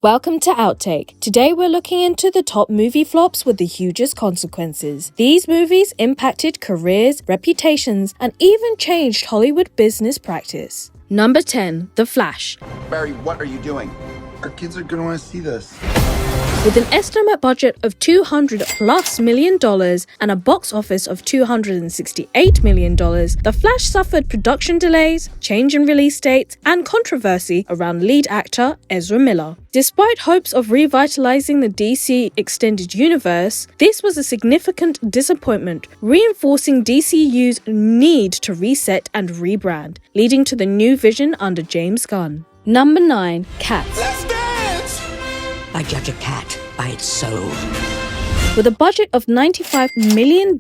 Welcome to Outtake. Today we're looking into the top movie flops with the hugest consequences. These movies impacted careers, reputations, and even changed Hollywood business practice. Number 10. The Flash. Barry, what are you doing? Our kids are going to want to see this. With an estimate budget of $200+ million and a box office of $268 million, The Flash suffered production delays, change in release dates, and controversy around lead actor Ezra Miller. Despite hopes of revitalizing the DC Extended Universe, this was a significant disappointment, reinforcing DCU's need to reset and rebrand, leading to the new vision under James Gunn. Number 9. Cats. Let's dance! I judge a cat by its soul. With a budget of $95 million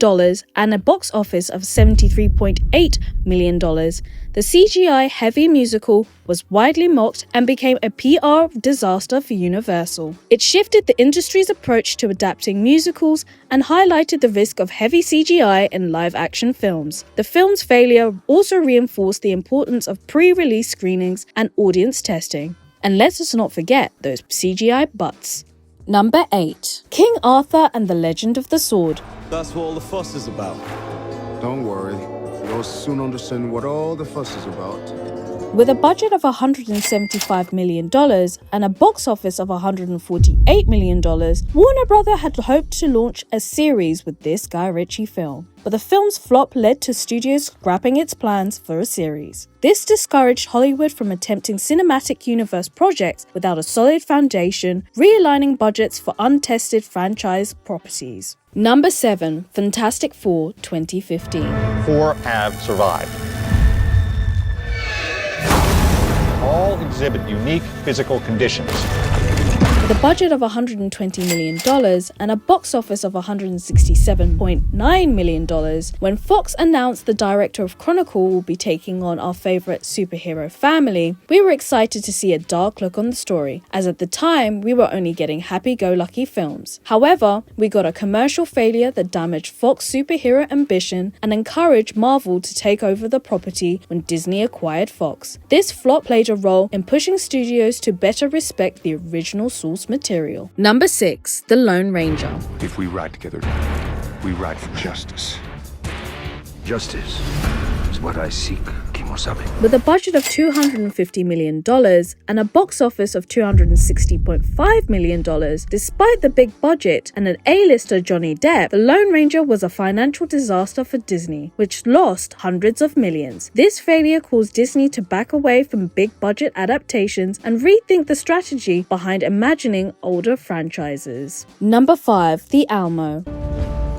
and a box office of $73.8 million, the CGI-heavy musical was widely mocked and became a PR disaster for Universal. It shifted the industry's approach to adapting musicals and highlighted the risk of heavy CGI in live-action films. The film's failure also reinforced the importance of pre-release screenings and audience testing. And let us not forget those CGI butts. Number 8. King Arthur and the Legend of the Sword. That's what all the fuss is about. Don't worry. You'll soon understand what all the fuss is about. With a budget of $175 million and a box office of $148 million, Warner Bros. Had hoped to launch a series with this Guy Ritchie film. But the film's flop led to studios scrapping its plans for a series. This discouraged Hollywood from attempting cinematic universe projects without a solid foundation, realigning budgets for untested franchise properties. Number 7. Fantastic Four 2015. 4 have survived. All exhibit unique physical conditions. With a budget of $120 million and a box office of $167.9 million, when Fox announced the director of Chronicle will be taking on our favorite superhero family, we were excited to see a dark look on the story, as at the time we were only getting happy-go-lucky films. However, we got a commercial failure that damaged Fox superhero ambition and encouraged Marvel to take over the property when Disney acquired Fox. This flop played a role in pushing studios to better respect the original source material. Number 6. The Lone Ranger. If we ride together, we ride for justice. Justice is what I seek, Kimosabe. With a budget of $250 million and a box office of $260.5 million, despite the big budget and an A-lister Johnny Depp, The Lone Ranger was a financial disaster for Disney, which lost hundreds of millions. This failure caused Disney to back away from big-budget adaptations and rethink the strategy behind imagining older franchises. Number 5. The Alamo.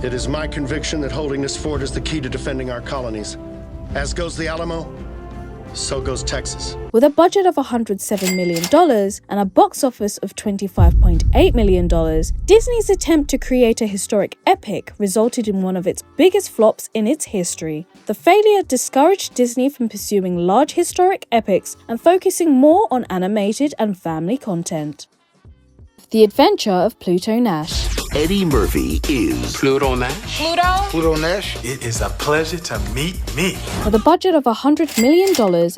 It is my conviction that holding this fort is the key to defending our colonies. As goes the Alamo, so goes Texas. With a budget of $107 million and a box office of $25.8 million, Disney's attempt to create a historic epic resulted in one of its biggest flops in its history. The failure discouraged Disney from pursuing large historic epics and focusing more on animated and family content. The Adventure of Pluto Nash. Eddie Murphy is Pluto Nash. Pluto Nash. It is a pleasure to meet me. With a budget of $100 million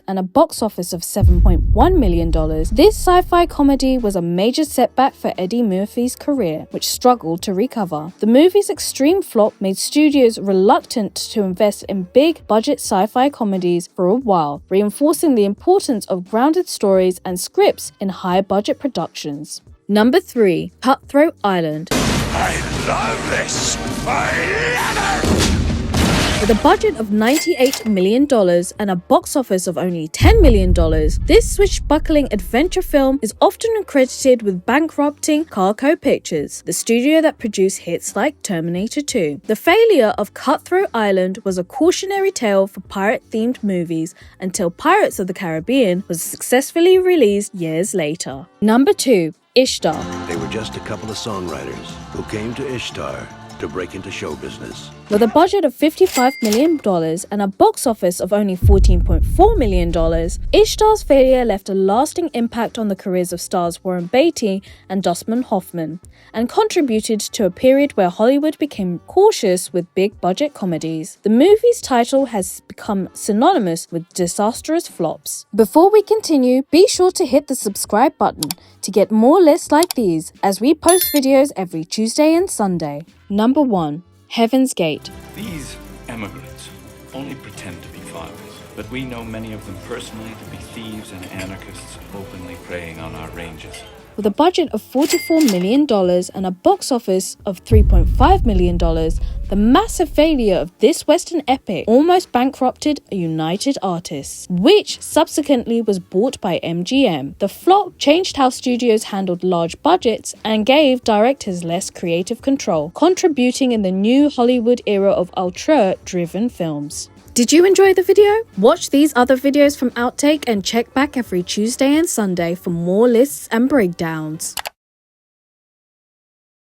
and a box office of $7.1 million, this sci-fi comedy was a major setback for Eddie Murphy's career, which struggled to recover. The movie's extreme flop made studios reluctant to invest in big-budget sci-fi comedies for a while, reinforcing the importance of grounded stories and scripts in high-budget productions. Number 3. Cutthroat Island. I love this! I love it! With a budget of $98 million and a box office of only $10 million, this swashbuckling adventure film is often accredited with bankrupting Carco Pictures, the studio that produced hits like Terminator 2. The failure of Cutthroat Island was a cautionary tale for pirate-themed movies until Pirates of the Caribbean was successfully released years later. Number 2. Ishtar. They were just a couple of songwriters who came to Ishtar to break into show business. With a budget of $55 million and a box office of only $14.4 million, Ishtar's failure left a lasting impact on the careers of stars Warren Beatty and Dustin Hoffman, and contributed to a period where Hollywood became cautious with big-budget comedies. The movie's title has become synonymous with disastrous flops. Before we continue, be sure to hit the subscribe button to get more lists like these, as we post videos every Tuesday and Sunday. Number 1. Heaven's Gate. These emigrants only pretend to be fathers, but we know many of them personally to be thieves and anarchists openly preying on our ranges. With a budget of $44 million and a box office of $3.5 million, the massive failure of this Western epic almost bankrupted United Artists, which subsequently was bought by MGM. The flop changed how studios handled large budgets and gave directors less creative control, contributing in the new Hollywood era of auteur-driven films. Did you enjoy the video? Watch these other videos from Outtake and check back every Tuesday and Sunday for more lists and breakdowns.